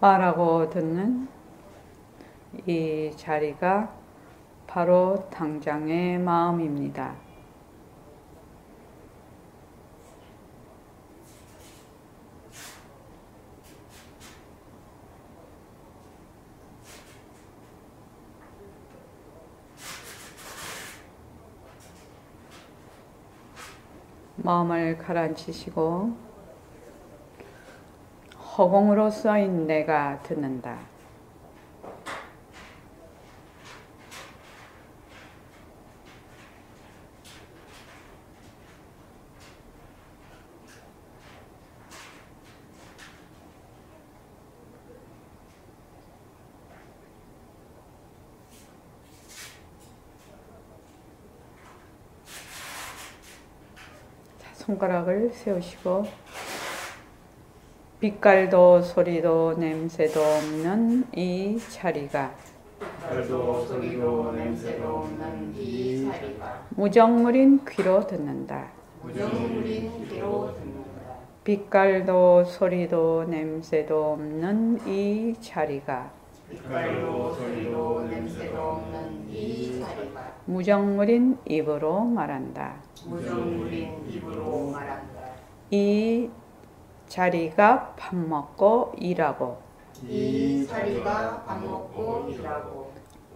말하고 듣는 이 자리가 바로 당장의 마음입니다. 마음을 가라앉히시고 허공으로 써인 내가 듣는다. 손가락을 세우시고 빛깔도 소리도 냄새도 없는 이 자리가 빛깔도 소리도 냄새도 없는 이 자리가 무정물인 귀로 듣는다. 무정물인 귀로 듣는다. 빛깔도 소리도 냄새도 없는 이 자리가 빛깔도 소리도 냄새도 없는 이 자리가 무정물인 입으로 말한다. 무정물인 입으로 말한다. 이 자리가 밥 먹고 일하고 이 자리가 밥 먹고 일하고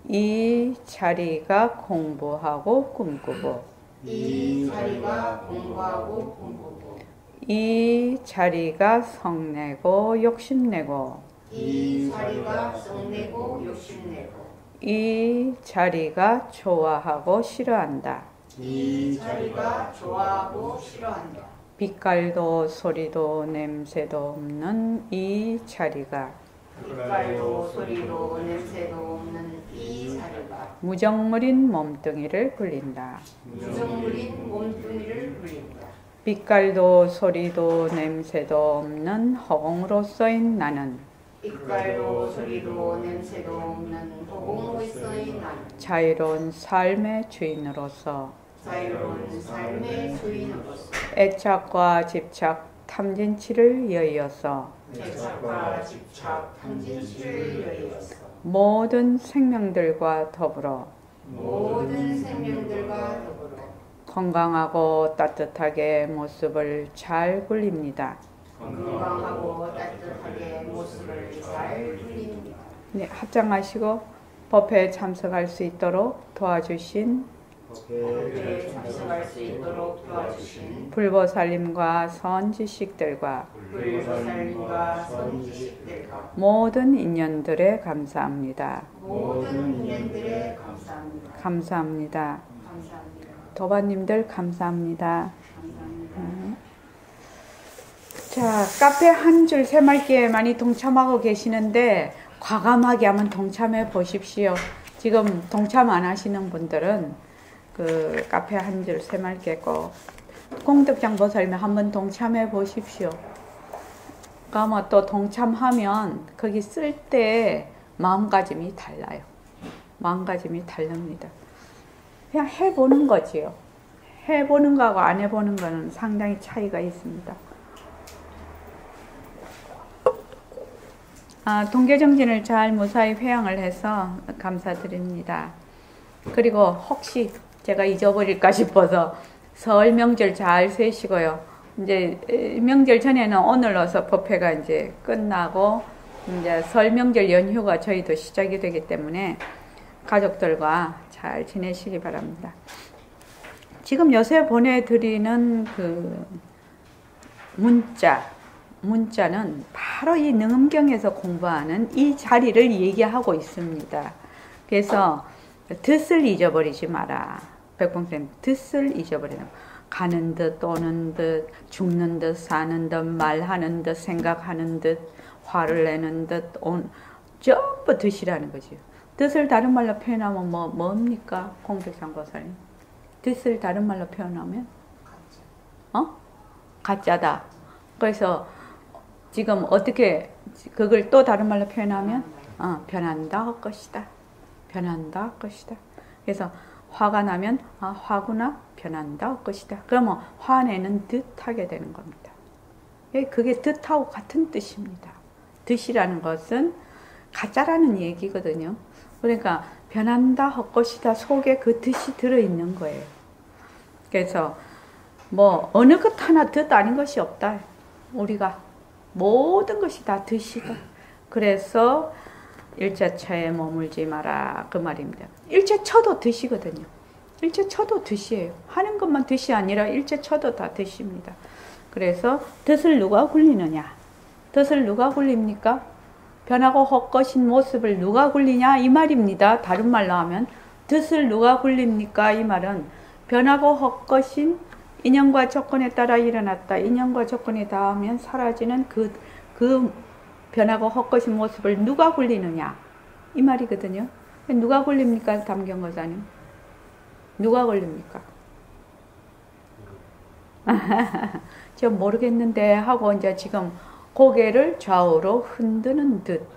이 자리가 공부하고 꿈꾸고 이 자리가 공부하고 꿈꾸고 이 자리가 성내고 욕심내고 이 자리가 성내고 욕심내고 이 자리가 좋아하고 싫어한다. 이 자리가 좋아하고 싫어한다. 빛깔도 소리도 냄새도 없는 이 자리가 빛깔도 소리도 냄새도 없는 이 자리가 무정물인 몸뚱이를 굴린다. 무정물인 몸뚱이를 굴린다. 빛깔도 소리도 냄새도 없는 허공으로 써인 나는 빛깔도 소리도 냄새도 없는 허공으로 쓰인 나는 자유로운 삶의 주인으로서 자유로운 삶의 주인으로서 애착과 집착, 탐진치를 여의어서 애착과 집착, 탐진치를 여의어서 모든 생명들과 더불어 모든 생명들과 더불어 건강하고 따뜻하게 모습을 잘 굴립니다. 건강하고 따뜻하게 모습을 잘 굴립니다. 네, 합장하시고 법회에 참석할 수 있도록 도와주신 법회에 참석할 수 있도록 도와주신 불보살님과 선지식들과 불보살님과 선지식들과 모든 인연들에 감사합니다. 모든 인연들에 감사합니다. 감사합니다. 감사합니다. 도반님들 감사합니다. 감사합니다. 자, 카페 한 줄 새말기에 많이 동참하고 계시는데 과감하게 한번 동참해 보십시오. 지금 동참 안 하시는 분들은 그 카페 한 줄 새말기에 꼭 공덕장 보살님 한번 동참해 보십시오. 그러면 또 동참하면 거기 쓸 때 마음가짐이 달라요. 마음가짐이 다릅니다. 그냥 해보는 거지요. 해보는 거하고 안 해보는 거는 상당히 차이가 있습니다. 동계정진을 잘 무사히 회양을 해서 감사드립니다. 그리고 혹시 제가 잊어버릴까 싶어서 설 명절 잘 세시고요. 이제 명절 전에는 오늘로서 법회가 이제 끝나고 이제 설 명절 연휴가 저희도 시작이 되기 때문에 가족들과 잘 지내시기 바랍니다. 지금 요새 보내드리는 그 문자는 바로 이 능엄경에서 공부하는 이 자리를 얘기하고 있습니다. 그래서 뜻을 잊어버리지 마라. 백봉쌤, 뜻을 잊어버리는 가는 듯 오는 듯 죽는 듯 사는 듯 말하는 듯 생각하는 듯 화를 내는 듯 전부 뜻이라는 거죠. 뜻을 다른 말로 표현하면 뭡니까? 공덕장보살님. 뜻을 다른 말로 표현하면 가짜다. 그래서 지금 어떻게 그걸 또 다른 말로 표현하면 변한다 할 것이다. 변한다 할 것이다. 그래서 화가 나면 화구나 변한다 할 것이다. 그러면 화내는 듯 하게 되는 겁니다. 그게 뜻하고 같은 뜻입니다. 듯이라는 것은 가짜라는 얘기거든요. 그러니까 변한다 헛것이다 속에 그 듯이 들어있는 거예요. 그래서 뭐 어느 것 하나 듯 아닌 것이 없다. 우리가 모든 것이 다 듯이다. 그래서 일체처에 머물지 마라 그 말입니다. 일체처도 듯이거든요. 일체처도 듯이에요. 하는 것만 듯이 아니라 일체처도 다 듯입니다. 그래서 듯을 누가 굴리느냐? 듯을 누가 굴립니까? 변하고 헛것인 모습을 누가 굴리냐? 이 말입니다. 다른 말로 하면 듯을 누가 굴립니까? 이 말은 변하고 헛것인 인연과 조건에 따라 일어났다. 인연과 조건이 닿으면 사라지는 그 변하고 헛것인 모습을 누가 굴리느냐? 이 말이거든요. 누가 굴립니까? 담경거사님. 누가 굴립니까? 저 모르겠는데 하고 이제 지금 고개를 좌우로 흔드는 듯.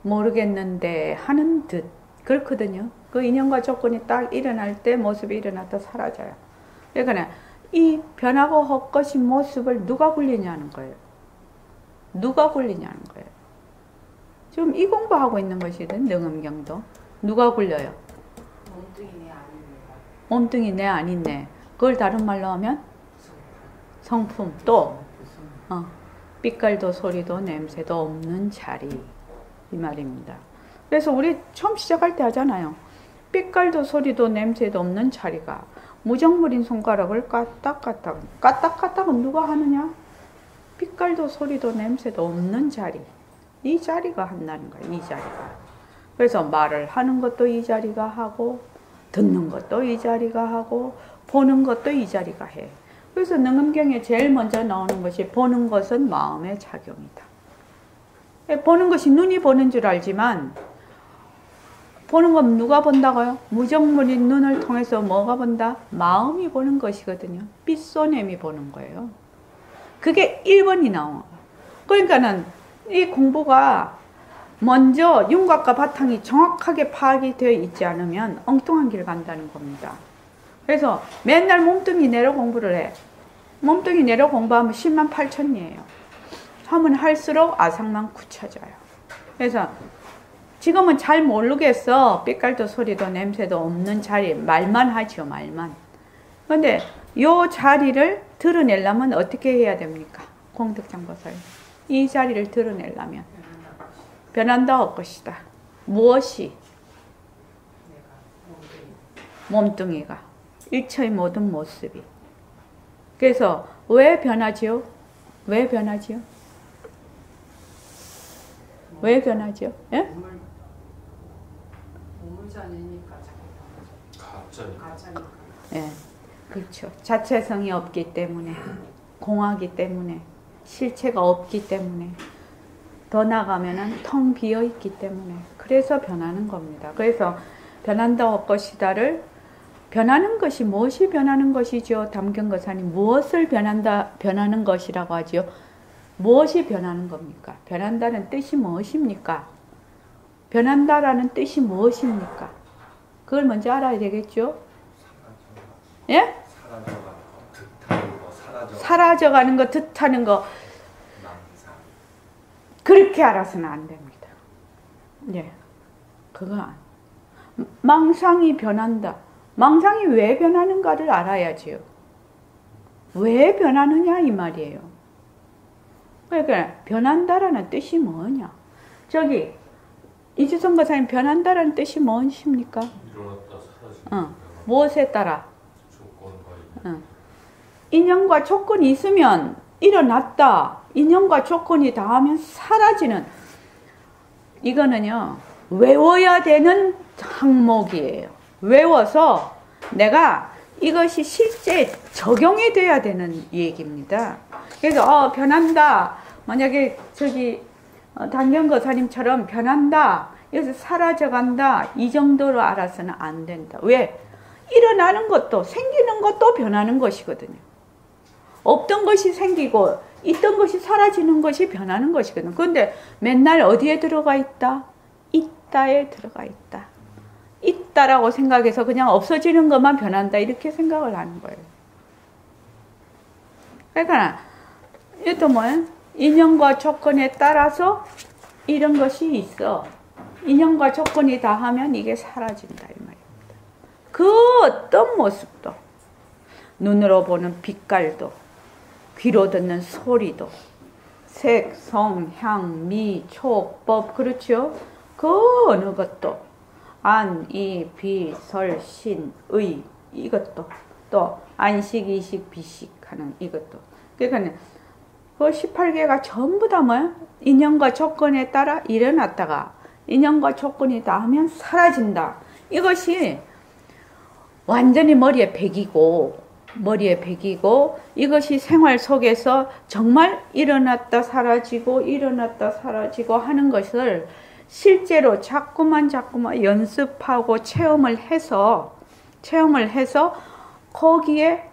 모르겠는데 하는 듯. 그렇거든요. 그 인연과 조건이 딱 일어날 때 모습이 일어났다 사라져요. 그러니까 이 변하고 헛것인 모습을 누가 굴리냐는 거예요. 누가 굴리냐는 거예요. 지금 이 공부하고 있는 것이든 능엄경도 누가 굴려요? 몸뚱이 내 아닙니다. 몸뚱이 내 아닌네. 그걸 다른 말로 하면 성품. 또 빛깔도 소리도 냄새도 없는 자리 이 말입니다. 그래서 우리 처음 시작할 때 하잖아요. 빛깔도 소리도 냄새도 없는 자리가 무정물인 손가락을 까딱까딱은 누가 하느냐? 빛깔도 소리도 냄새도 없는 자리. 이 자리가 한다는 거예요. 이 자리가. 그래서 말을 하는 것도 이 자리가 하고 듣는 것도 이 자리가 하고 보는 것도 이 자리가 해. 그래서 능엄경에 제일 먼저 나오는 것이 보는 것은 마음의 작용이다. 보는 것이 눈이 보는 줄 알지만 보는 건 누가 본다고요? 무정물인 눈을 통해서 뭐가 본다? 마음이 보는 것이거든요. 삐소냄이 보는 거예요. 그게 1번이 나와. 그러니까는 이 공부가 먼저 윤곽과 바탕이 정확하게 파악이 되어 있지 않으면 엉뚱한 길 간다는 겁니다. 그래서 맨날 몸뚱이 내로 공부를 해. 몸뚱이 내로 공부하면 10만 8천이에요. 하면 할수록 아상만 굳혀져요. 그래서 지금은 잘 모르겠어. 빛깔도 소리도 냄새도 없는 자리. 말만 하죠. 말만. 그런데 요 자리를 드러내려면 어떻게 해야 됩니까? 공덕장보살. 이 자리를 드러내려면 변한다 헛것이다. 무엇이? 몸뚱이가. 일체의 모든 모습이. 그래서 왜 변하지요? 왜 변하지요? 왜 변하지요? 예? 몸물자니까 가짜니까. 예, 그렇죠. 자체성이 없기 때문에, 공하기 때문에, 실체가 없기 때문에, 더 나가면은 텅 비어 있기 때문에, 그래서 변하는 겁니다. 그래서 변한다 헛것이다를 변하는 것이 무엇이 변하는 것이죠? 담경거사님 무엇을 변하는 것이라고 하지요? 무엇이 변하는 겁니까? 변한다는 뜻이 무엇입니까? 변한다라는 뜻이 무엇입니까? 그걸 먼저 알아야 되겠죠? 예? 사라져가는 거, 듯하는 거. 그렇게 알아서는 안 됩니다. 예. 그거 망상이 변한다. 망상이 왜 변하는가를 알아야지요. 왜 변하느냐 이 말이에요. 그러니까 변한다라는 뜻이 뭐냐? 저기 이주성 거사님 변한다라는 뜻이 무엇입니까? 일어났다 사라진다. 무엇에 따라? 인연과 조건이 있으면 일어났다. 인연과 조건이 닿으면 사라지는. 이거는요. 외워야 되는 항목이에요. 외워서 내가 이것이 실제 적용이 돼야 되는 얘기입니다. 그래서 변한다. 만약에 저기 당경거사님처럼 변한다. 여기서 사라져간다. 이 정도로 알아서는 안 된다. 왜? 일어나는 것도 생기는 것도 변하는 것이거든요. 없던 것이 생기고 있던 것이 사라지는 것이 변하는 것이거든요. 그런데 맨날 어디에 들어가 있다? 있다에 들어가 있다. 있다라고 생각해서 그냥 없어지는 것만 변한다. 이렇게 생각을 하는 거예요. 그러니까 이것도 뭐예요? 인연과 조건에 따라서 이런 것이 있어. 인연과 조건이 다 하면 이게 사라진다 이 말입니다. 그 어떤 모습도, 눈으로 보는 빛깔도, 귀로 듣는 소리도, 색, 성, 향, 미, 촉, 법, 그렇죠? 그 어느 것도 안, 이, 비, 설, 신, 의, 이것도 또 안식, 이식, 비식 하는 이것도. 그러니까 그 18개가 전부 다 뭐야? 인연과 조건에 따라 일어났다가 인연과 조건이 닿으면 사라진다. 이것이 완전히 머리에 배기고 이것이 생활 속에서 정말 일어났다 사라지고 일어났다 사라지고 하는 것을 실제로 자꾸만 연습하고 체험을 해서 거기에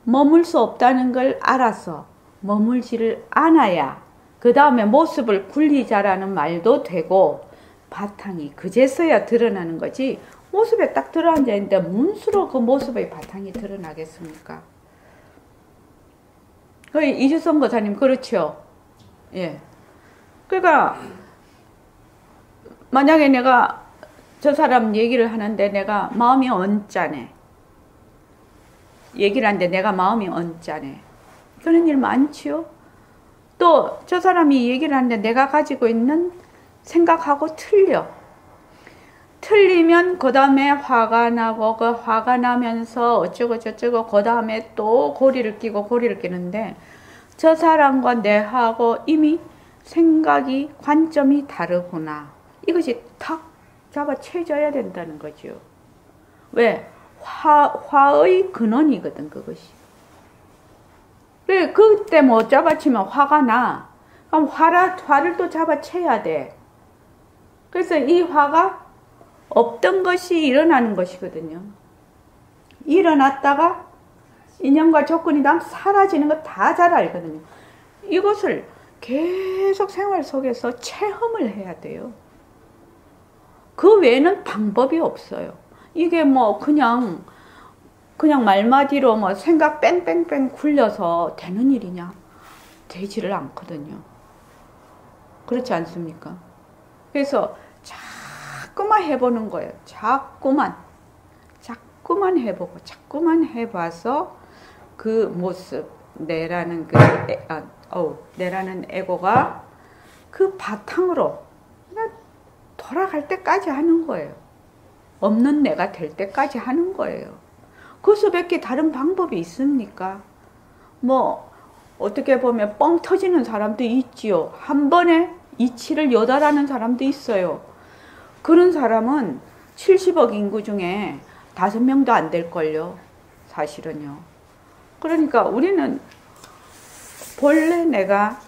머물 수 없다는 걸 알아서 머물지를 않아야 그 다음에 모습을 굴리자라는 말도 되고 바탕이 그제서야 드러나는 거지. 모습에 딱 들어앉아 있는데 문수로 그 모습의 바탕이 드러나겠습니까? 이주성 거사님 그렇죠? 예. 그러니까 만약에 내가 저 사람 얘기를 하는데 내가 마음이 언짢네. 얘기를 하는데 내가 마음이 언짢네. 그런 일 많지요? 또 저 사람이 얘기를 하는데 내가 가지고 있는 생각하고 틀리면 그 다음에 화가 나고 그 화가 나면서 어쩌고 저쩌고 그 다음에 또 고리를 끼는데 저 사람과 내하고 이미 생각이 관점이 다르구나. 이것이 탁 잡아채져야 된다는 거죠. 왜? 화의 근원이거든 그것이. 그때 못 잡아치면 화가 나. 그럼 화를 또 잡아채야 돼. 그래서 이 화가 없던 것이 일어나는 것이거든요. 일어났다가 인연과 조건이 다 사라지는 거 다 잘 알거든요. 이것을 계속 생활 속에서 체험을 해야 돼요. 그 외에는 방법이 없어요. 이게 뭐 그냥 말마디로 뭐 생각 뺑뺑뺑 굴려서 되는 일이냐? 되지를 않거든요. 그렇지 않습니까? 그래서 자꾸만 해보는 거예요. 자꾸만 해보고, 자꾸만 해봐서 그 모습, 내라는 내라는 에고가 그 바탕으로 그냥 돌아갈 때까지 하는 거예요. 없는 내가 될 때까지 하는 거예요. 그 수밖에 다른 방법이 있습니까? 뭐 어떻게 보면 뻥 터지는 사람도 있지요. 한 번에 이치를 요달하는 사람도 있어요. 그런 사람은 70억 인구 중에 5명도 안 될걸요. 사실은요. 그러니까 우리는 본래 내가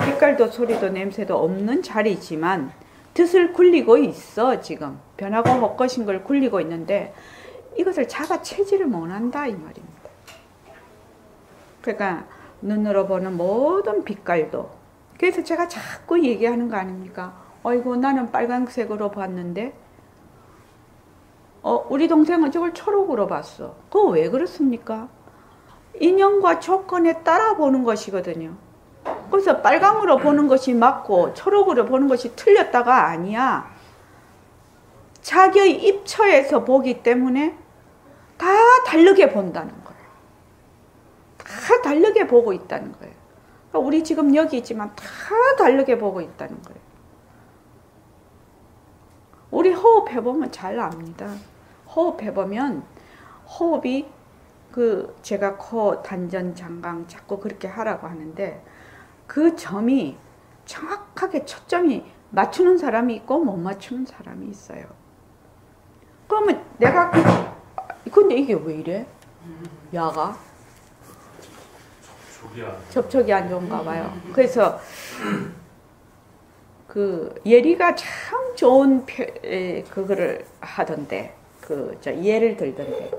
빛깔도 소리도 냄새도 없는 자리지만 뜻을 굴리고 있어. 지금 변하고 헛것인 걸 굴리고 있는데 이것을 잡아채지를 못한다 이 말입니다. 그러니까 눈으로 보는 모든 빛깔도, 그래서 제가 자꾸 얘기하는 거 아닙니까? 어이구 나는 빨간색으로 봤는데 우리 동생은 저걸 초록으로 봤어. 그거 왜 그렇습니까? 인연과 조건에 따라 보는 것이거든요. 그래서 빨강으로 보는 것이 맞고 초록으로 보는 것이 틀렸다가 아니야. 자기의 입처에서 보기 때문에 다 다르게 본다는 거예요. 다 다르게 보고 있다는 거예요. 그러니까 우리 지금 여기 있지만 다 다르게 보고 있다는 거예요. 우리 호흡해보면 잘 압니다. 호흡해보면 호흡이 제가 코 단전 장강 자꾸 그렇게 하라고 하는데 그 점이 정확하게 초점이 맞추는 사람이 있고 못 맞추는 사람이 있어요. 그러면 내가 근데 이게 왜 이래? 야가? 접촉이 안 좋은가 봐요. 그래서 예리가 참 좋은 그거를 하던데 예를 들던데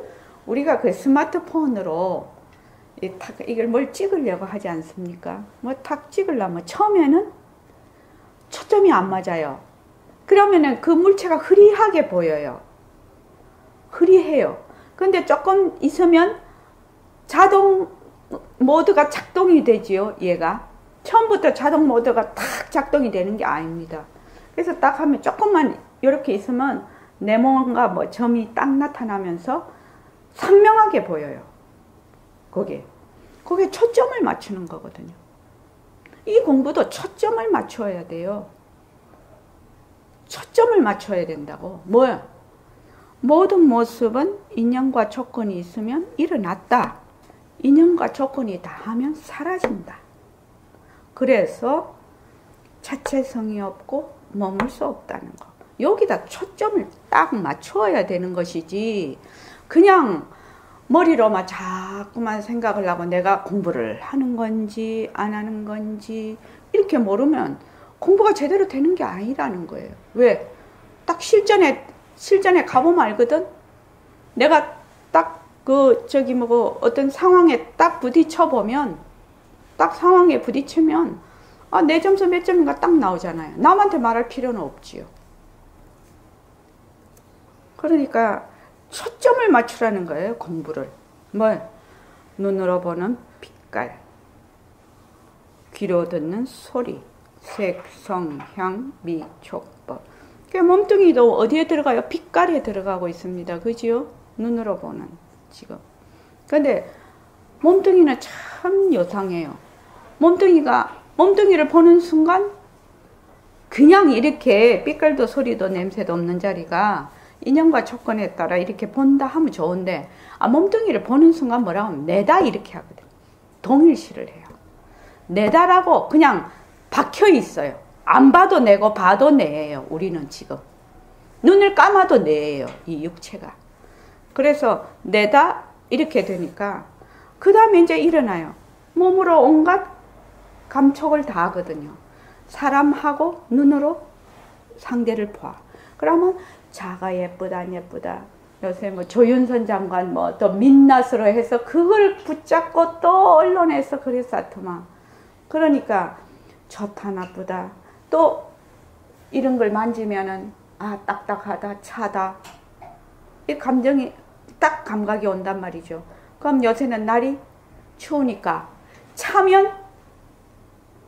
우리가 그 스마트폰으로 이걸 뭘 찍으려고 하지 않습니까? 뭐 탁 찍으려면 처음에는 초점이 안 맞아요. 그러면은 그 물체가 흐리하게 보여요. 흐리해요. 근데 조금 있으면 자동 모드가 작동이 되지요. 얘가 처음부터 자동 모드가 탁 작동이 되는 게 아닙니다. 그래서 딱 하면 조금만 이렇게 있으면 네모가 뭐 점이 딱 나타나면서 선명하게 보여요. 거기에 초점을 맞추는 거거든요. 이 공부도 초점을 맞춰야 돼요. 초점을 맞춰야 된다고. 뭐야? 모든 모습은 인연과 조건이 있으면 일어났다. 인연과 조건이 다하면 사라진다. 그래서 자체성이 없고 머물 수 없다는 거. 여기다 초점을 딱 맞춰야 되는 것이지, 그냥 머리로만 자꾸만 생각을 하고 내가 공부를 하는 건지 안 하는 건지 이렇게 모르면 공부가 제대로 되는 게 아니라는 거예요. 왜? 딱 실전에 가보면 알거든? 내가 딱 어떤 상황에 딱 부딪혀보면, 딱 상황에 부딪히면, 내 점수 몇 점인가 딱 나오잖아요. 남한테 말할 필요는 없지요. 그러니까 초점을 맞추라는 거예요, 공부를. 눈으로 보는 빛깔, 귀로 듣는 소리, 색, 성, 향, 미, 촉법. 몸뚱이도 어디에 들어가요? 빛깔에 들어가고 있습니다. 그지요? 눈으로 보는, 지금. 근데 몸뚱이는 참 요상해요. 몸뚱이를 보는 순간 그냥 이렇게 빛깔도 소리도 냄새도 없는 자리가 인연과 조건에 따라 이렇게 본다 하면 좋은데, 몸뚱이를 보는 순간 뭐라고 하면 내다 이렇게 하거든. 동일시를 해요. 내다라고 그냥 박혀 있어요. 안 봐도 내고 봐도 내예요. 우리는 지금 눈을 감아도 내예요, 이 육체가. 그래서 내다 이렇게 되니까 그 다음에 이제 일어나요. 몸으로 온갖 감촉을 다 하거든요. 사람하고 눈으로 상대를 봐. 그러면 자가 예쁘다 안 예쁘다, 요새 뭐 조윤선 장관 뭐 또 민낯으로 해서 그걸 붙잡고 또 언론에서 그랬었더만. 그러니까 좋다 나쁘다, 또 이런 걸 만지면은 딱딱하다 차다, 이 감정이 딱 감각이 온단 말이죠. 그럼 요새는 날이 추우니까 차면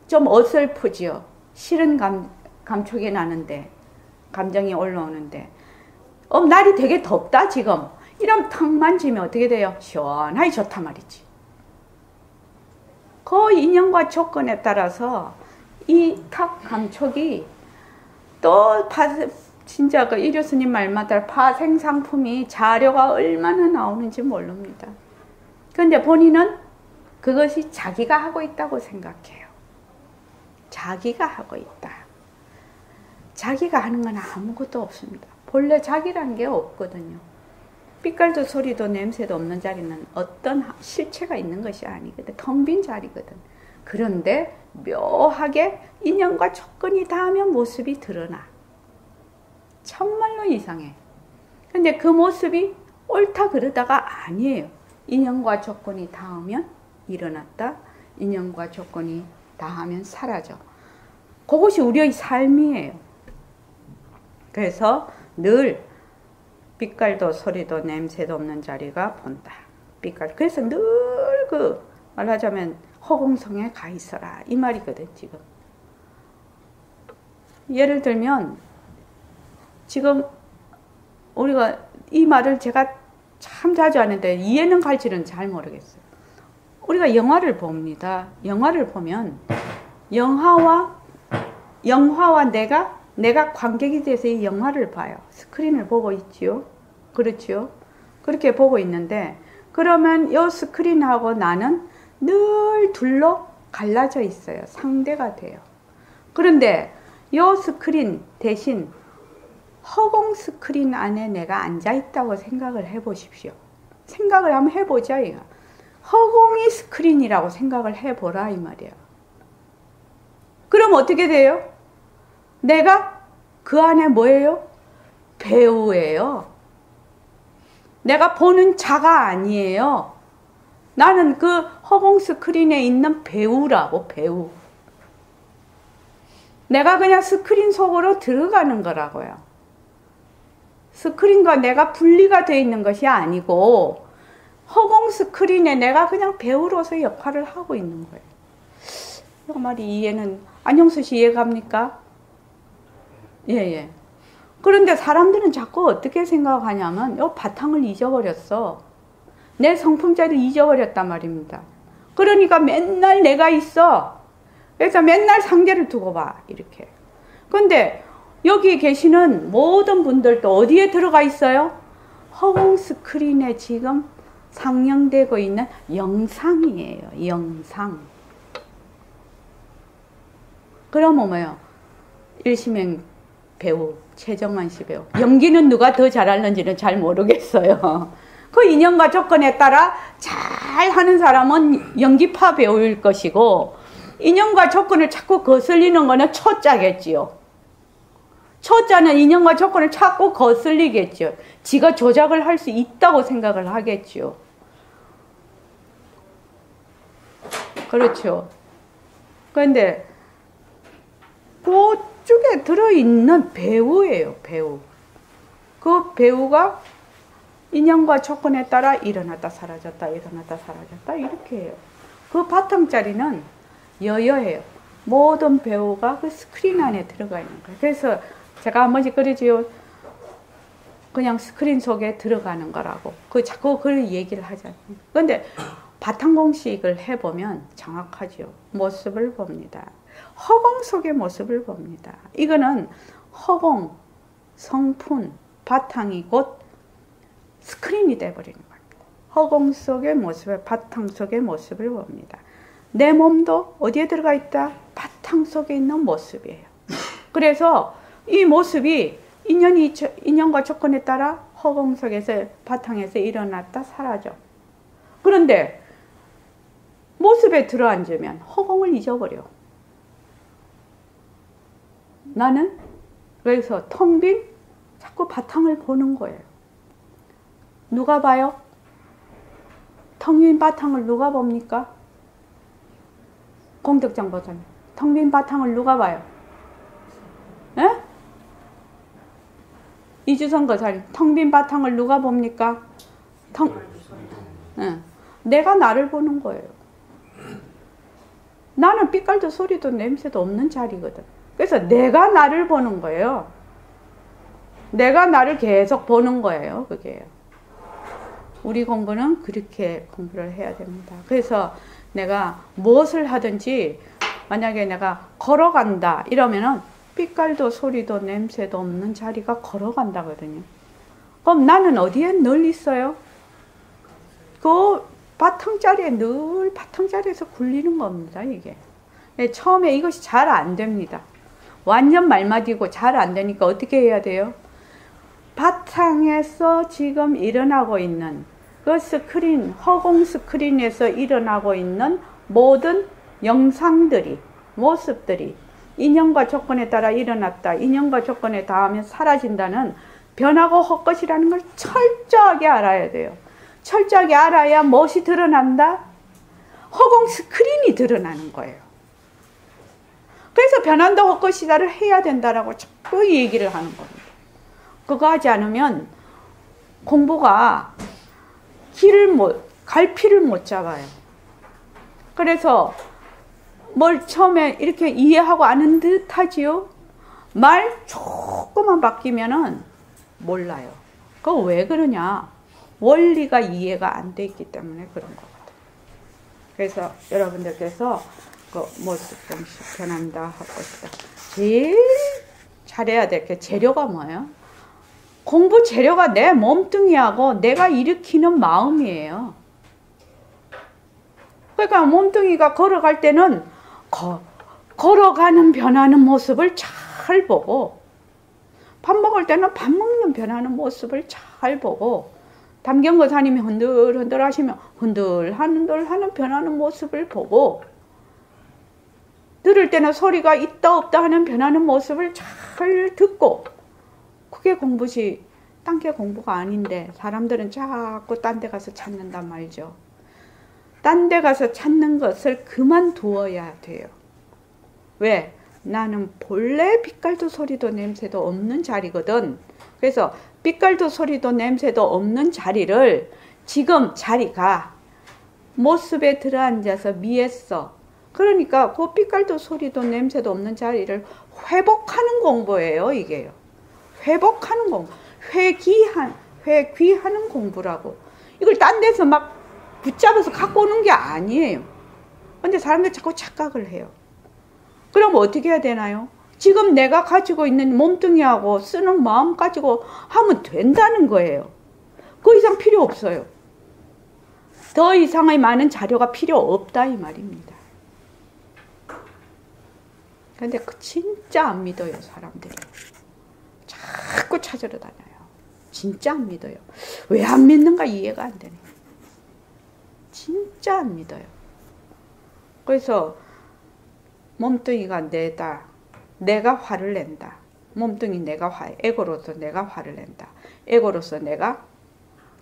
좀 어설프지요. 싫은 감촉이 나는데, 감정이 올라오는데, 날이 되게 덥다 지금, 이러면 턱 만지면 어떻게 돼요? 시원하게 좋단 말이지. 그 인연과 조건에 따라서 이 턱 감촉이 또 진짜 그 이료스님 말마다 파생상품이 자료가 얼마나 나오는지 모릅니다. 그런데 본인은 그것이 자기가 하고 있다고 생각해요. 자기가 하고 있다. 자기가 하는 건 아무것도 없습니다. 본래 자기란 게 없거든요. 빛깔도 소리도 냄새도 없는 자리는 어떤 실체가 있는 것이 아니거든. 텅 빈 자리거든. 그런데 묘하게 인연과 조건이 닿으면 모습이 드러나. 정말로 이상해. 근데 그 모습이 옳다 그러다가 아니에요. 인연과 조건이 닿으면 일어났다, 인연과 조건이 닿으면 사라져. 그것이 우리의 삶이에요. 그래서 늘 빛깔도 소리도 냄새도 없는 자리가 본다. 빛깔. 그래서 늘 말하자면 허공성에 가 있어라 이 말이거든 지금. 예를 들면 지금 우리가 이 말을 제가 참 자주 하는데 이해는 갈지는 잘 모르겠어요. 우리가 영화를 봅니다. 영화를 보면 영화와 내가 관객이 돼서 이 영화를 봐요. 스크린을 보고 있지요. 그렇지요. 그렇게 보고 있는데, 그러면 이 스크린하고 나는 늘 둘로 갈라져 있어요. 상대가 돼요. 그런데 이 스크린 대신 허공 스크린 안에 내가 앉아 있다고 생각을 해보십시오. 생각을 한번 해보자 이거. 허공이 스크린이라고 생각을 해보라 이 말이야. 그럼 어떻게 돼요? 내가 그 안에 뭐예요? 배우예요. 내가 보는 자가 아니에요. 나는 그 허공 스크린에 있는 배우라고, 배우. 내가 그냥 스크린 속으로 들어가는 거라고요. 스크린과 내가 분리가 되어 있는 것이 아니고 허공 스크린에 내가 그냥 배우로서 역할을 하고 있는 거예요. 그 말이 이해는, 안영수 씨 이해 갑니까? 예, 예. 그런데 사람들은 자꾸 어떻게 생각하냐면, 바탕을 잊어버렸어. 내 성품자를 잊어버렸단 말입니다. 그러니까 맨날 내가 있어. 그래서 맨날 상대를 두고 봐. 이렇게. 근데 여기 계시는 모든 분들도 어디에 들어가 있어요? 허공 스크린에 지금 상영되고 있는 영상이에요. 영상. 그러면 뭐예요? 일시명 배우 최정환 씨 배우. 연기는 누가 더 잘하는지는 잘 모르겠어요. 그 인연과 조건에 따라 잘하는 사람은 연기파 배우일 것이고, 인연과 조건을 자꾸 거슬리는 거는 초짜겠지요. 초짜는 인연과 조건을 자꾸 거슬리겠죠. 지가 조작을 할 수 있다고 생각을 하겠죠. 그렇죠. 그런데 그쪽에 들어있는 배우예요. 배우. 그 배우가 인연과 조건에 따라 일어났다 사라졌다 일어났다 사라졌다 이렇게 해요. 그 바탕자리는 여여해요. 모든 배우가 그 스크린 안에 들어가 있는 거예요. 그래서 제가 한 번씩 그러지요. 그냥 스크린 속에 들어가는 거라고. 자꾸 그런 얘기를 하잖아요. 그런데 바탕 공식을 해보면 정확하죠. 모습을 봅니다. 허공 속의 모습을 봅니다. 이거는 허공, 성품, 바탕이 곧 스크린이 돼버리는 겁니다. 허공 속의 모습을, 바탕 속의 모습을 봅니다. 내 몸도 어디에 들어가 있다? 바탕 속에 있는 모습이에요. 그래서 이 모습이 인연과 조건에 따라 허공 속에서, 바탕에서 일어났다 사라져. 그런데 모습에 들어앉으면 허공을 잊어버려. 나는 그래서 텅 빈 자꾸 바탕을 보는 거예요. 누가 봐요? 텅 빈 바탕을 누가 봅니까? 공덕장 보사님. 텅 빈 바탕을 누가 봐요? 에? 이주성 거사님. 텅 빈 바탕을 누가 봅니까? 내가 나를 보는 거예요. 나는 삐깔도 소리도 냄새도 없는 자리거든. 그래서 내가 나를 보는 거예요. 내가 나를 계속 보는 거예요. 그게. 우리 공부는 그렇게 공부를 해야 됩니다. 그래서 내가 무엇을 하든지 만약에 내가 걸어간다 이러면은 삐깔도 소리도 냄새도 없는 자리가 걸어간다거든요. 그럼 나는 어디에 늘 있어요? 그 바탕자리에 늘 바탕자리에서 굴리는 겁니다. 이게. 처음에 이것이 잘 안 됩니다. 완전 말마디고 잘 안 되니까 어떻게 해야 돼요? 바탕에서 지금 일어나고 있는 그 스크린, 허공 스크린에서 일어나고 있는 모든 영상들이, 모습들이 인연과 조건에 따라 일어났다, 인연과 조건에 닿으면 사라진다는 변하고 헛것이라는 걸 철저하게 알아야 돼요. 철저하게 알아야 무엇이 드러난다? 허공 스크린이 드러나는 거예요. 그래서 변한다 헛것이다를 해야 된다라고 자꾸 얘기를 하는 겁니다. 그거 하지 않으면 공부가 갈피를 못 잡아요. 그래서 뭘 처음에 이렇게 이해하고 아는 듯 하지요? 말 조금만 바뀌면은 몰라요. 그거 왜 그러냐? 원리가 이해가 안 돼 있기 때문에 그런 거거든요. 그래서 여러분들께서 그 모습 공식 변한다 할 것이다. 제일 잘해야 될 게 재료가 뭐예요? 공부 재료가 내 몸뚱이하고 내가 일으키는 마음이에요. 그러니까 몸뚱이가 걸어갈 때는 걸어가는 변하는 모습을 잘 보고, 밥 먹을 때는 밥 먹는 변하는 모습을 잘 보고, 담경거사님이 흔들흔들 하시면 흔들흔들 하는 변하는 모습을 보고, 들을 때는 소리가 있다 없다 하는 변하는 모습을 잘 듣고, 그게 공부지 딴 게 공부가 아닌데 사람들은 자꾸 딴 데 가서 찾는단 말이죠. 딴 데 가서 찾는 것을 그만두어야 돼요. 왜? 나는 본래 빛깔도 소리도 냄새도 없는 자리거든. 그래서 빛깔도 소리도 냄새도 없는 자리를 지금 자리가 모습에 들어앉아서 미했어. 그러니까 그 빛깔도 소리도 냄새도 없는 자리를 회복하는 공부예요, 이게요. 회복하는 공부. 회귀하는 공부라고. 이걸 딴 데서 막 붙잡아서 갖고 오는 게 아니에요. 근데 사람들 자꾸 착각을 해요. 그럼 어떻게 해야 되나요? 지금 내가 가지고 있는 몸뚱이하고 쓰는 마음 가지고 하면 된다는 거예요. 그 이상 필요 없어요. 더 이상의 많은 자료가 필요 없다 이 말입니다. 근데 진짜 안 믿어요, 사람들이. 자꾸 찾으러 다녀요. 진짜 안 믿어요. 왜 안 믿는가 이해가 안 되네. 진짜 안 믿어요. 그래서 몸뚱이가 내다. 내가 화를 낸다. 몸뚱이 내가 에고로서 내가 화를 낸다. 에고로서 내가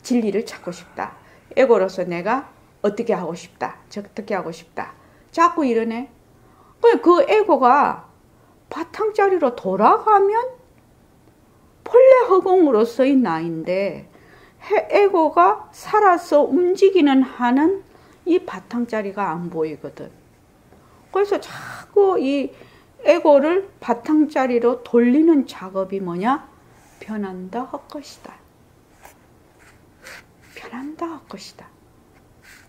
진리를 찾고 싶다. 에고로서 내가 어떻게 하고 싶다. 어떻게 하고 싶다. 자꾸 이러네. 그 에고가 바탕자리로 돌아가면 본래 허공으로서의 나인데 에고가 살아서 움직이는 한은 이 바탕자리가 안 보이거든. 그래서 자꾸 이 에고를 바탕자리로 돌리는 작업이 뭐냐? 변한다 할 것이다. 변한다 할 것이다.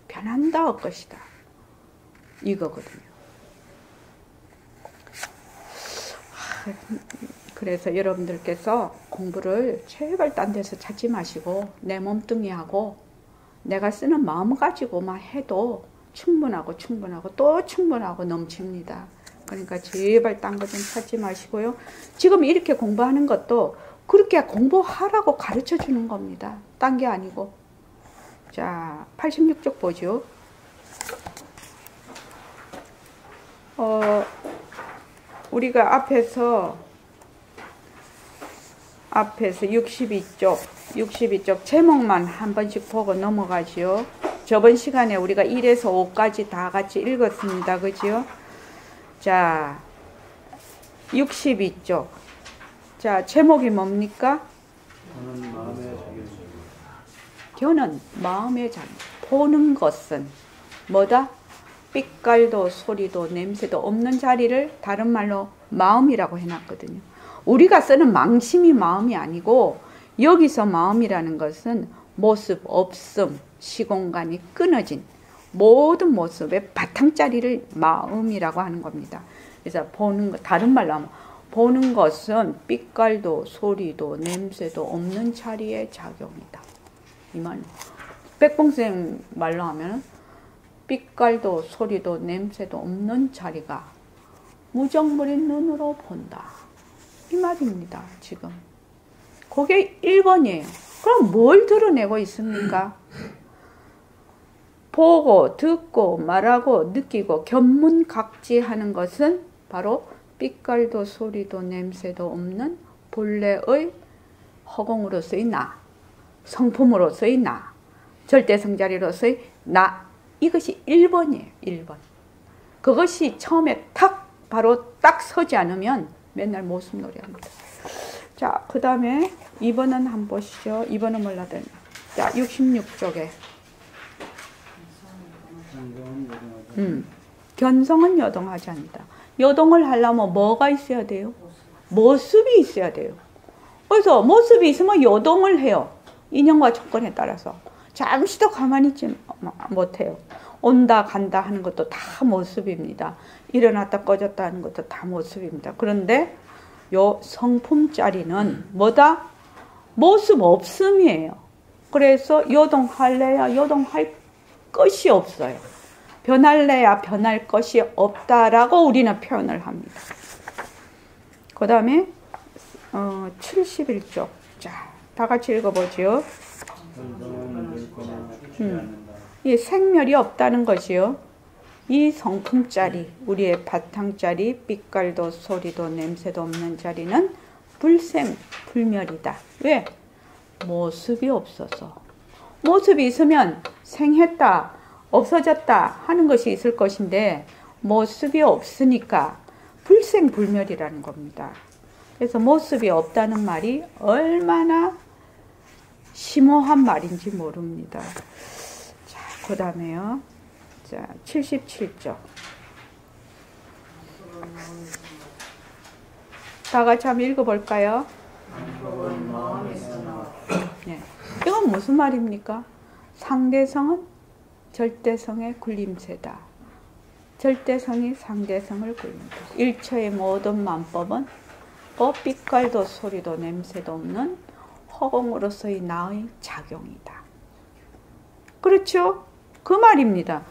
변한다 할 것이다. 이거거든요. 그래서 여러분들께서 공부를 제발 딴 데서 찾지 마시고 내 몸뚱이하고 내가 쓰는 마음 가지고만 해도 충분하고 또 충분하고 넘칩니다. 그러니까 제발 딴 거 좀 찾지 마시고요. 지금 이렇게 공부하는 것도 그렇게 공부하라고 가르쳐 주는 겁니다. 딴 게 아니고. 자, 86쪽 보죠. 우리가 앞에서 62쪽 제목만 한 번씩 보고 넘어가지요. 저번 시간에 우리가 1에서 5까지 다 같이 읽었습니다. 그죠? 자, 62쪽. 자, 제목이 뭡니까? 교는 마음의 자격. 보는 것은 뭐다? 빛깔도 소리도 냄새도 없는 자리를 다른 말로 마음이라고 해놨거든요. 우리가 쓰는 망심이 마음이 아니고 여기서 마음이라는 것은 모습, 없음, 시공간이 끊어진 모든 모습의 바탕자리를 마음이라고 하는 겁니다. 그래서 보는 것, 다른 말로 하면 보는 것은 빛깔도 소리도 냄새도 없는 자리의 작용이다. 이 말. 백봉쌤 말로 하면 빛깔도 소리도 냄새도 없는 자리가 무정물인 눈으로 본다. 이 말입니다. 지금. 그게 1번이에요. 그럼 뭘 드러내고 있습니까? 보고 듣고 말하고 느끼고 견문각지하는 것은 바로 빛깔도 소리도 냄새도 없는 본래의 허공으로서의 나, 성품으로서의 나, 절대성자리로서의 나. 이것이 1번이에요. 1번. 그것이 처음에 바로 딱 서지 않으면 맨날 모습놀이 합니다. 자, 그 다음에 2번은 한번 보시죠. 2번은 몰라도. 자, 66쪽에. 견성은 요동하지 않는다. 요동을 하려면 뭐가 있어야 돼요? 모습이 있어야 돼요. 그래서 모습이 있으면 요동을 해요. 인연과 조건에 따라서. 잠시도 가만히 있지 못해요. 온다 간다 하는 것도 다 모습입니다. 일어났다 꺼졌다 하는 것도 다 모습입니다. 그런데 요 성품짜리는 뭐다? 모습 없음이에요. 그래서 요동할래야 요동할 것이 없어요. 변할래야 변할 것이 없다라고 우리는 표현을 합니다. 그 다음에 71쪽. 자, 다 같이 읽어보죠. 이 생멸이 없다는 것이요. 이 성품짜리, 우리의 바탕짜리, 빛깔도 소리도 냄새도 없는 자리는 불생, 불멸이다. 왜? 모습이 없어서. 모습이 있으면 생했다, 없어졌다 하는 것이 있을 것인데 모습이 없으니까 불생, 불멸이라는 겁니다. 그래서 모습이 없다는 말이 얼마나 심오한 말인지 모릅니다. 자, 그 다음에요. 자, 77쪽. 다 같이 한번 읽어볼까요? 방법은 마음에서나 네. 이건 무슨 말입니까? 상대성은 절대성의 굴림체다. 절대성이 상대성을 굴린다. 일처의 모든 만법은 빛깔도 소리도 냄새도 없는 허공으로서의 나의 작용이다. 그렇죠? 그 말입니다.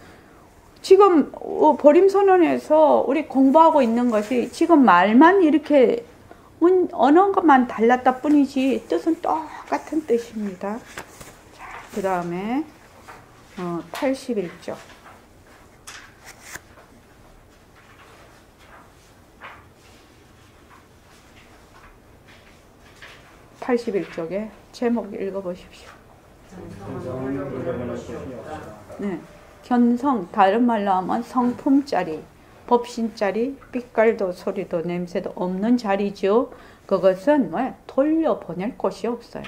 지금 보림선언에서 우리 공부하고 있는 것이 지금 말만 이렇게 언어만 달랐다 뿐이지 뜻은 똑같은 뜻입니다. 자, 그 다음에 81쪽. 81쪽에 제목 읽어보십시오. 네, 견성, 다른 말로 하면 성품짜리, 법신짜리, 빛깔도 소리도 냄새도 없는 자리죠. 그것은 돌려보낼 곳이 없어요.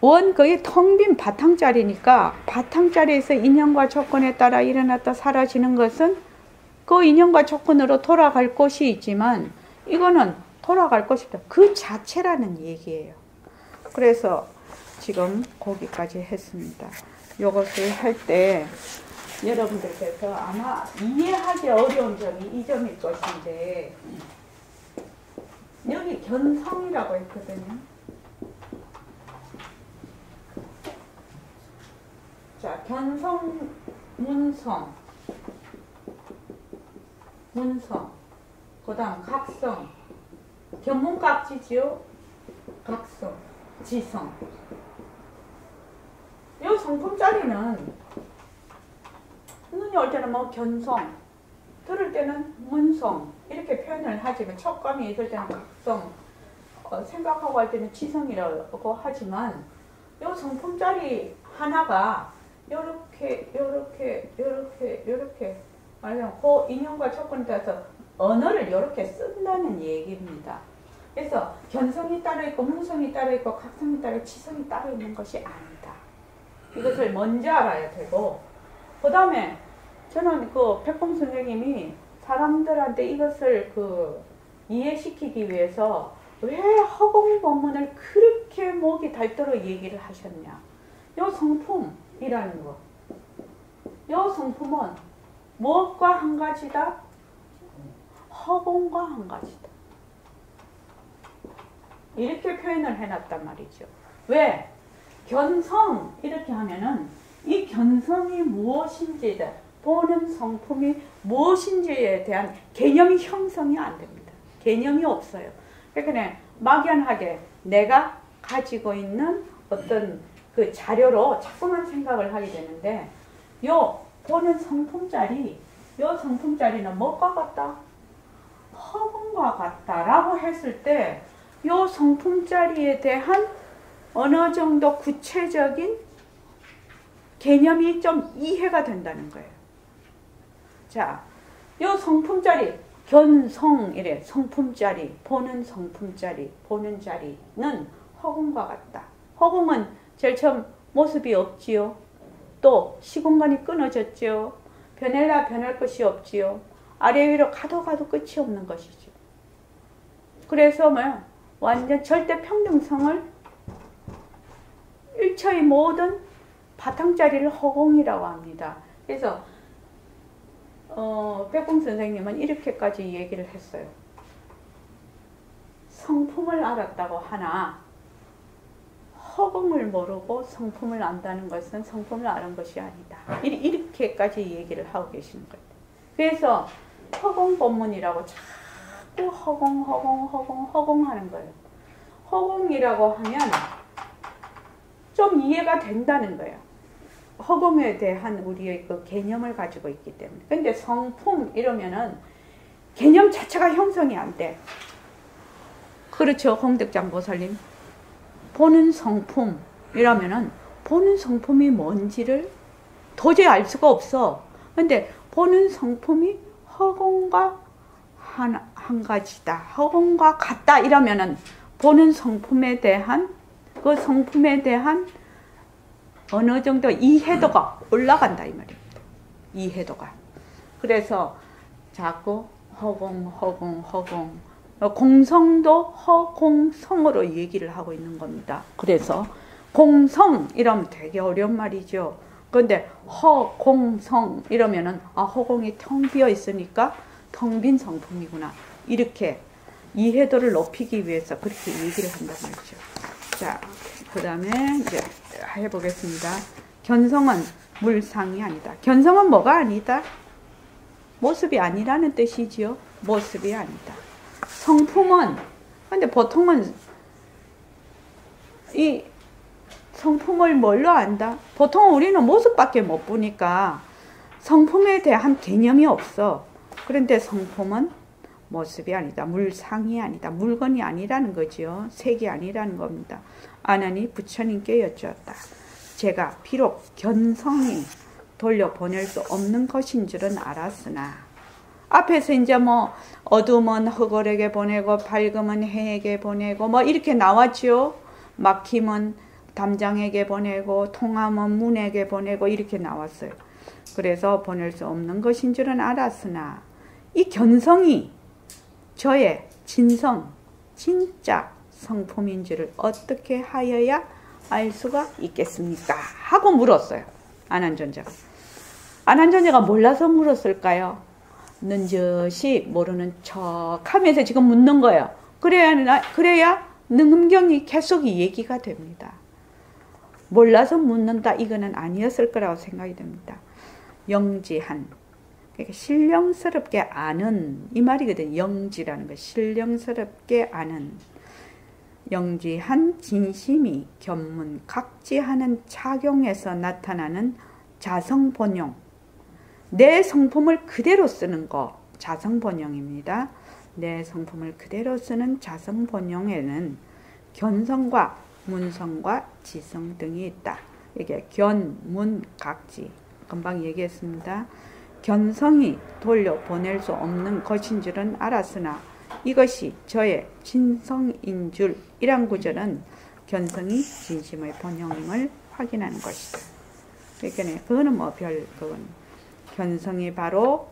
그게 텅 빈 바탕짜리니까 바탕짜리에서 인연과 조건에 따라 일어났다 사라지는 것은 그 인연과 조건으로 돌아갈 곳이 있지만 이거는 돌아갈 곳이 없다. 그 자체라는 얘기예요. 그래서 지금 거기까지 했습니다. 이것을 할 때 여러분들께서 아마 이해하기 어려운 점이 이 점일 것인데 여기 견성이라고 했거든요. 자, 견성, 문성, 그 다음 각성, 견문각지지요. 각성, 지성. 이 성품짜리는 눈이 올 때는 뭐 견성, 들을 때는 문성 이렇게 표현을 하지만 촉감이 있을 때는 각성, 생각하고 할 때는 지성이라고 하지만 이 성품짜리 하나가 요렇게 말하자면 그 인연과 조건에 따라서 언어를 요렇게 쓴다는 얘기입니다. 그래서 견성이 따로 있고 문성이 따로 있고 각성이 따로 있고 지성이 따로 있는 것이 아니다. 이것을 먼저 알아야 되고 그 다음에 저는 백범 선생님이 사람들한테 이것을 이해시키기 위해서 왜 허공 법문을 그렇게 목이 닳도록 얘기를 하셨냐. 요 성품이라는 거. 요 성품은 무엇과 한 가지다? 허공과 한 가지다. 이렇게 표현을 해놨단 말이죠. 왜? 견성 이렇게 하면은 이 견성이 무엇인지에 보는 성품이 무엇인지에 대한 개념이 형성이 안 됩니다. 개념이 없어요. 그러니까 막연하게 내가 가지고 있는 어떤 그 자료로 자꾸만 생각을 하게 되는데 요 보는 성품짜리 요 성품짜리는 뭐가 같다? 허공과 같다라고 했을 때 요 성품짜리에 대한 어느 정도 구체적인 개념이 좀 이해가 된다는 거예요. 자, 요 성품짜리, 견성이래. 성품짜리, 보는 성품짜리, 보는 자리는 허공과 같다. 허공은 제일 처음 모습이 없지요. 또 시공간이 끊어졌지요. 변할라 변할 것이 없지요. 아래 위로 가도 끝이 없는 것이죠. 그래서 완전 절대 평등성을 일처의 모든 바탕짜리를 허공이라고 합니다. 그래서 백봉 선생님은 이렇게까지 얘기를 했어요. 성품을 알았다고 하나 허공을 모르고 성품을 안다는 것은 성품을 아는 것이 아니다. 이렇게까지 얘기를 하고 계시는 거예요. 그래서 허공 법문이라고 자꾸 허공 하는 거예요. 허공이라고 하면 좀 이해가 된다는 거예요. 허공에 대한 우리의 그 개념을 가지고 있기 때문에. 근데 성품 이러면은 개념 자체가 형성이 안 돼. 그렇죠, 홍덕장 보살님. 보는 성품이라면은 보는 성품이 뭔지를 도저히 알 수가 없어. 근데 보는 성품이 허공과 한 가지다. 허공과 같다 이러면은 보는 성품에 대한 그 성품에 대한 어느 정도 이해도가 올라간다 이 말입니다. 이해도가. 그래서 자꾸 허공. 공성도 허공성으로 얘기를 하고 있는 겁니다. 그래서 공성 이러면 되게 어려운 말이죠. 그런데 허공성 이러면은 허공이 텅 비어 있으니까 텅 빈 성품이구나. 이렇게 이해도를 높이기 위해서 그렇게 얘기를 한단 말이죠. 자, 그 다음에 이제 해보겠습니다. 견성은 물상이 아니다. 견성은 뭐가 아니다? 모습이 아니라는 뜻이지요. 모습이 아니다. 성품은, 근데 보통은 이 성품을 뭘로 안다? 보통 우리는 모습밖에 못 보니까 성품에 대한 개념이 없어. 그런데 성품은 모습이 아니다. 물상이 아니다. 물건이 아니라는 거지요. 색이 아니라는 겁니다. 아나니 부처님께 여쭈었다. 제가 비록 견성이 돌려보낼 수 없는 것인 줄은 알았으나 앞에서 이제 뭐 어둠은 흑월에게 보내고 밝음은 해에게 보내고 뭐 이렇게 나왔죠. 막힘은 담장에게 보내고 통함은 문에게 보내고 이렇게 나왔어요. 그래서 보낼 수 없는 것인 줄은 알았으나 이 견성이 저의 진성, 진짜 성품인 줄을 어떻게 하여야 알 수가 있겠습니까? 하고 물었어요. 안한존자가. 안한존자가 몰라서 물었을까요? 는젓이 모르는 척 하면서 지금 묻는 거예요. 그래야 능음경이 계속 이 얘기가 됩니다. 몰라서 묻는다 이거는 아니었을 거라고 생각이 됩니다. 영지한, 그러니까 신령스럽게 아는 이 말이거든요. 영지라는 거 신령스럽게 아는 영지한 진심이 견문 각지하는 착용에서 나타나는 자성본용, 내 성품을 그대로 쓰는 거 자성본용입니다. 내 성품을 그대로 쓰는 자성본용에는 견성과 문성과 지성 등이 있다. 이게 견, 문, 각지 금방 얘기했습니다. 견성이 돌려보낼 수 없는 것인 줄은 알았으나 이것이 저의 진성인 줄 이란 구절은 견성이 진심의 본용임을 확인하는 것이다. 그러니까 그거는 뭐 그건 견성이 바로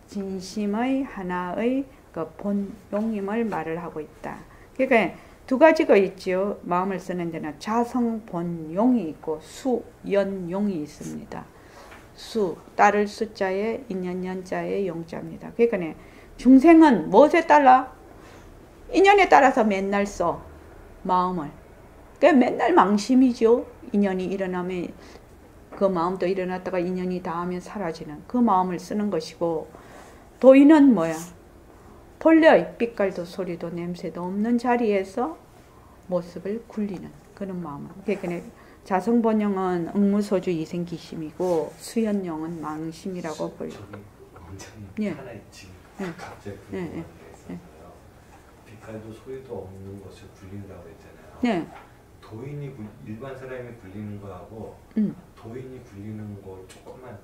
진심의 하나의 그 본용임을 말을 하고 있다. 그러니까 두 가지가 있죠. 마음을 쓰는 데는 자성본용이 있고 수연용이 있습니다. 수, 따를 숫자에 인연연자에 용자입니다. 그러니까 중생은 무엇에 따라? 인연에 따라서 맨날 써. 마음을. 그러니까 맨날 망심이죠. 인연이 일어나면 그 마음도 일어났다가 인연이 닿으면 사라지는 그 마음을 쓰는 것이고, 도인은 뭐야? 본래의 빛깔도 소리도 냄새도 없는 자리에서 모습을 굴리는 그런 마음. 그러니까 자성본용은 응무소주 이생기심이고 수연용은 망심이라고 불려. 원장님 하나 있지. 갑자기 궁금한 게 있어요. 빛깔도 소리도 없는 것을 굴린다고 했잖아요. 네. 도인이 일반 사람이 굴리는 거하고 도인이 굴리는 거 조금만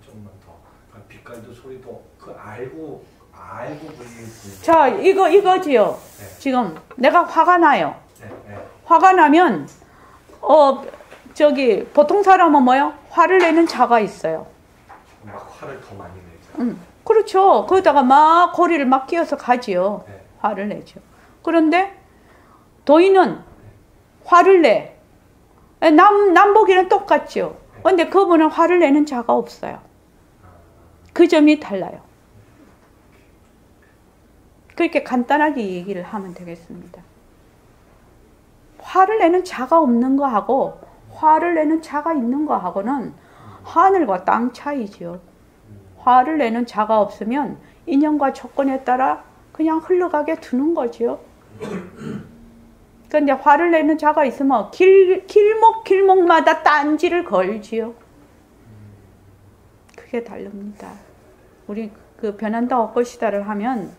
더. 그러니까 빛깔도 소리도 그 알고 굴리는. 자, 이거지요. 네. 지금 내가 화가 나요. 네. 화가 나면 보통 사람은 뭐요? 화를 내는 자가 있어요. 막 화를 더 많이 내죠. 그렇죠. 거기다가 막 고리를 막 끼워서 가지요. 네. 화를 내죠. 그런데 도인은 화를 내. 남 보기는 똑같죠. 그런데 그분은 화를 내는 자가 없어요. 그 점이 달라요. 그렇게 간단하게 얘기를 하면 되겠습니다. 화를 내는 자가 없는 거하고 화를 내는 자가 있는 거하고는 하늘과 땅 차이죠. 화를 내는 자가 없으면 인연과 조건에 따라 그냥 흘러가게 두는 거죠. 그런데 화를 내는 자가 있으면 길목마다 딴지를 걸지요. 그게 다릅니다. 우리 그 변한다 엇것이다를 하면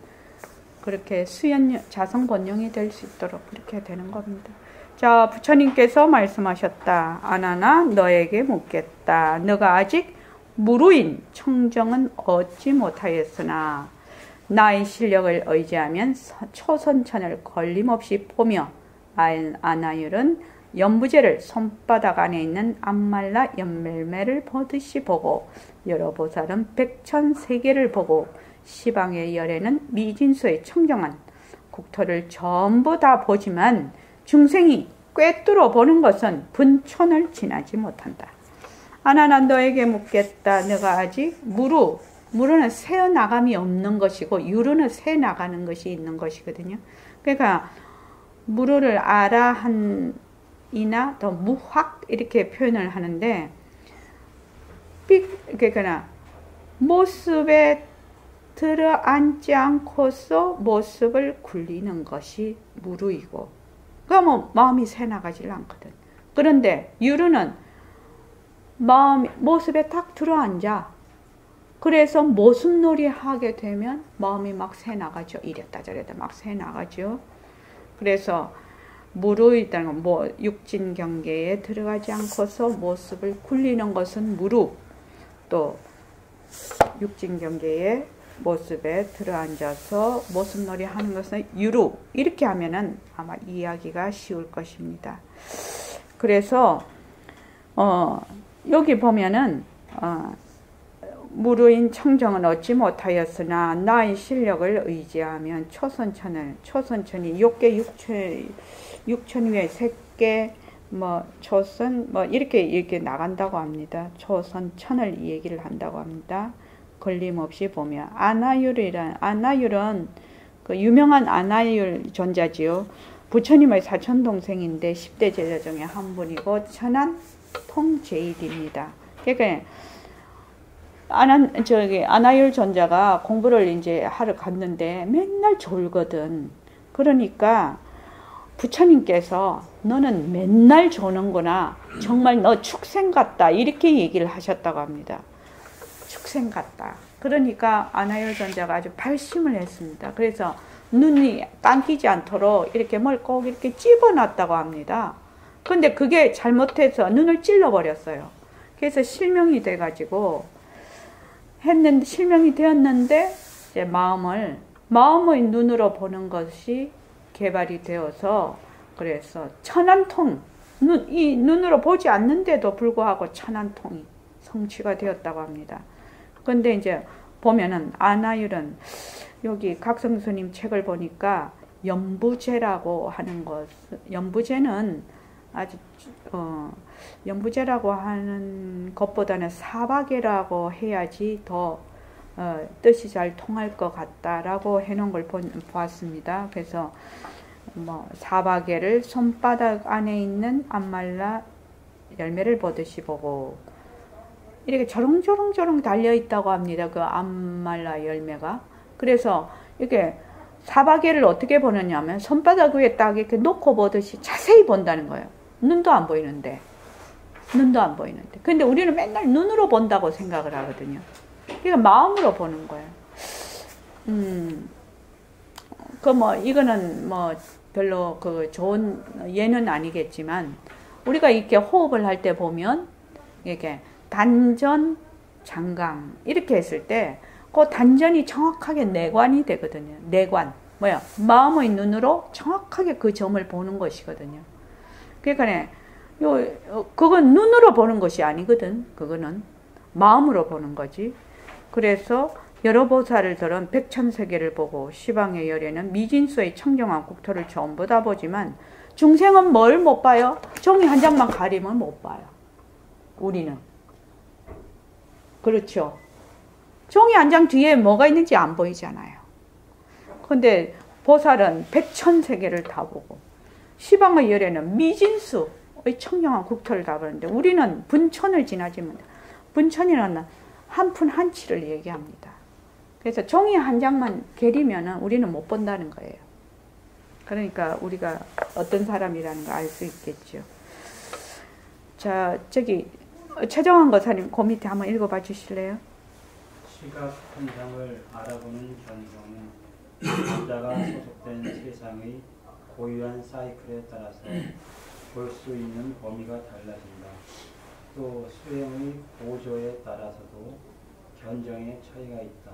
그렇게 자성본용이 될 수 있도록 그렇게 되는 겁니다. 자, 부처님께서 말씀하셨다. 아나나 너에게 묻겠다. 너가 아직 무루인 청정은 얻지 못하였으나 나의 실력을 의지하면 초선천을 걸림없이 보며 아나율은 연부제를 손바닥 안에 있는 안말라 연멜매를 보듯이 보고 여러 보살은 백천세계를 보고 시방의 열에는 미진수의 청정한 국토를 전부 다 보지만 중생이 꿰뚫어 보는 것은 분촌을 지나지 못한다. 아나는 너에게 묻겠다. 너가 아직 무루는 새어나감이 없는 것이고 유루는 새나가는 것이 있는 것이거든요. 그러니까 무루를 아라한이나 더 무확 이렇게 표현을 하는데 그러니까 모습에 들어앉지 않고서 모습을 굴리는 것이 무루이고 그러면 마음이 새나가질 않거든. 그런데 유루는 모습에 딱 들어앉아. 그래서 모습놀이 하게 되면 마음이 막 새나가죠. 이랬다 저랬다 막 새나가죠. 그래서 무루 있다는 건 육진 경계에 들어가지 않고서 모습을 굴리는 것은 무루. 또 육진 경계에 모습에 들어앉아서 모습놀이 하는 것은 유루. 이렇게 하면은 아마 이해하기가 쉬울 것입니다. 그래서 여기 보면은 무루인 청정은 얻지 못하였으나 나의 실력을 의지하면 초선천이 6개 6천 위에 3개 초선 이렇게 나간다고 합니다. 초선천을 이 얘기를 한다고 합니다. 걸림없이 보면 아나율은 그 유명한 아나율 존자지요. 부처님의 사촌동생인데 10대 제자 중에 한 분이고 천안 통제일입니다. 그러니까 아나율 존자가 공부를 이제 하러 갔는데 맨날 졸거든. 그러니까 부처님께서 너는 맨날 조는구나. 정말 너 축생 같다. 이렇게 얘기를 하셨다고 합니다. 축생 같다. 그러니까 아나율 존자가 아주 발심을 했습니다. 그래서 눈이 감기지 않도록 이렇게 뭘 꼭 이렇게 집어놨다고 합니다. 근데 그게 잘못해서 눈을 찔러버렸어요. 그래서 실명이 돼가지고 실명이 되었는데 이제 마음의 눈으로 보는 것이 개발이 되어서 그래서 천안통 이 눈으로 보지 않는데도 불구하고 천안통이 성취가 되었다고 합니다. 근데 이제 보면은 아나율은 여기 각성스님 책을 보니까 연부제라고 하는 것, 연부제는 아주 연부제라고 하는 것보다는 사박이라고 해야지 더 뜻이 잘 통할 것 같다라고 해놓은 걸 보았습니다. 그래서 사박에를 손바닥 안에 있는 안말라 열매를 보듯이 보고 이렇게 저렁저렁 달려 있다고 합니다. 그 안말라 열매가. 그래서 이렇게 사바개를 어떻게 보느냐면 손바닥 위에 딱 이렇게 놓고 보듯이 자세히 본다는 거예요. 눈도 안 보이는데. 근데 우리는 맨날 눈으로 본다고 생각을 하거든요. 그러니까 마음으로 보는 거예요. 이거는 별로 좋은 예는 아니겠지만 우리가 이렇게 호흡을 할 때 보면 이렇게 단전, 장강 이렇게 했을 때 그 단전이 정확하게 내관이 되거든요. 내관. 마음의 눈으로 정확하게 그 점을 보는 것이거든요. 그러니까 그건 눈으로 보는 것이 아니거든. 그거는 마음으로 보는 거지. 그래서 여러 보살들은 백천세계를 보고 시방의 열에는 미진수의 청정한 국토를 전부 다 보지만 중생은 뭘 못 봐요? 종이 한 장만 가리면 못 봐요. 우리는. 그렇죠. 종이 한 장 뒤에 뭐가 있는지 안 보이잖아요. 근데 보살은 백천세계를 다 보고 시방의 열에는 미진수의 청정한 국토를 다 보는데 우리는 분천을 지나지만 분천이라는 한 푼 한 치를 얘기합니다. 그래서 종이 한 장만 게리면 우리는 못 본다는 거예요. 그러니까 우리가 어떤 사람이라는 걸 알 수 있겠죠. 자, 최정환 거사님 그 밑에 한번 읽어봐 주실래요? 시각 현상을 알아보는 견성은 남자가 소속된 세상의 고유한 사이클에 따라서 볼 수 있는 범위가 달라진다. 또 수행의 보조에 따라서도 견정의 차이가 있다.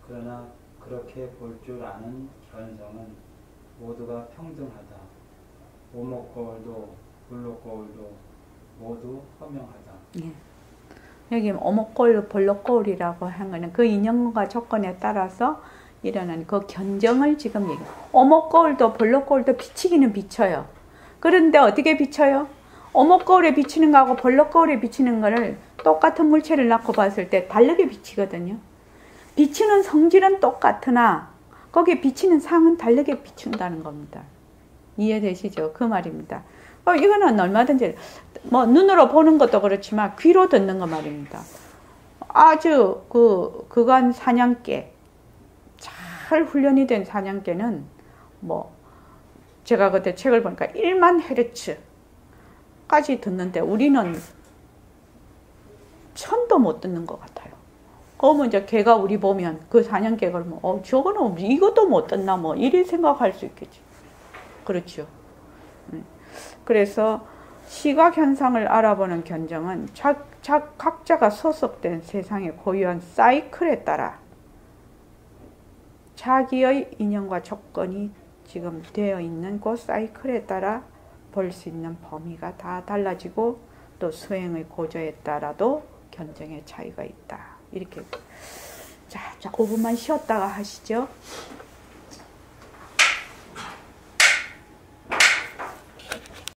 그러나 그렇게 볼 줄 아는 견성은 모두가 평등하다. 오목거울도 불로거울도 모두 허명하다. 예. 여기 오목거울, 볼록거울이라고 한 거는 그 인연과 조건에 따라서 일어나는 그 견정을 지금 얘기해요. 오목거울도 볼록거울도 비치기는 비쳐요. 그런데 어떻게 비쳐요? 오목거울에 비치는 거하고 볼록거울에 비치는 거를 똑같은 물체를 놓고 봤을 때 다르게 비치거든요. 비치는 성질은 똑같으나 거기에 비치는 상은 다르게 비춘다는 겁니다. 이해되시죠? 그 말입니다. 이거는 얼마든지 뭐 눈으로 보는 것도 그렇지만 귀로 듣는 거 말입니다. 아주 그간 사냥개, 잘 훈련이 된 사냥개는 뭐 제가 그때 책을 보니까 1만 헤르츠까지 듣는데 우리는 1000도 못 듣는 것 같아요. 그러면 이제 개가 우리 보면 그 사냥개가 뭐 저거는 이것도 못 듣나 뭐 이리 생각할 수 있겠지. 그렇죠. 그래서 시각 현상을 알아보는 견정은 각자가 소속된 세상의 고유한 사이클에 따라 자기의 인연과 조건이 지금 되어 있는 그 사이클에 따라 볼 수 있는 범위가 다 달라지고 또 수행의 고조에 따라도 견정의 차이가 있다. 이렇게 자 5분만 쉬었다가 하시죠.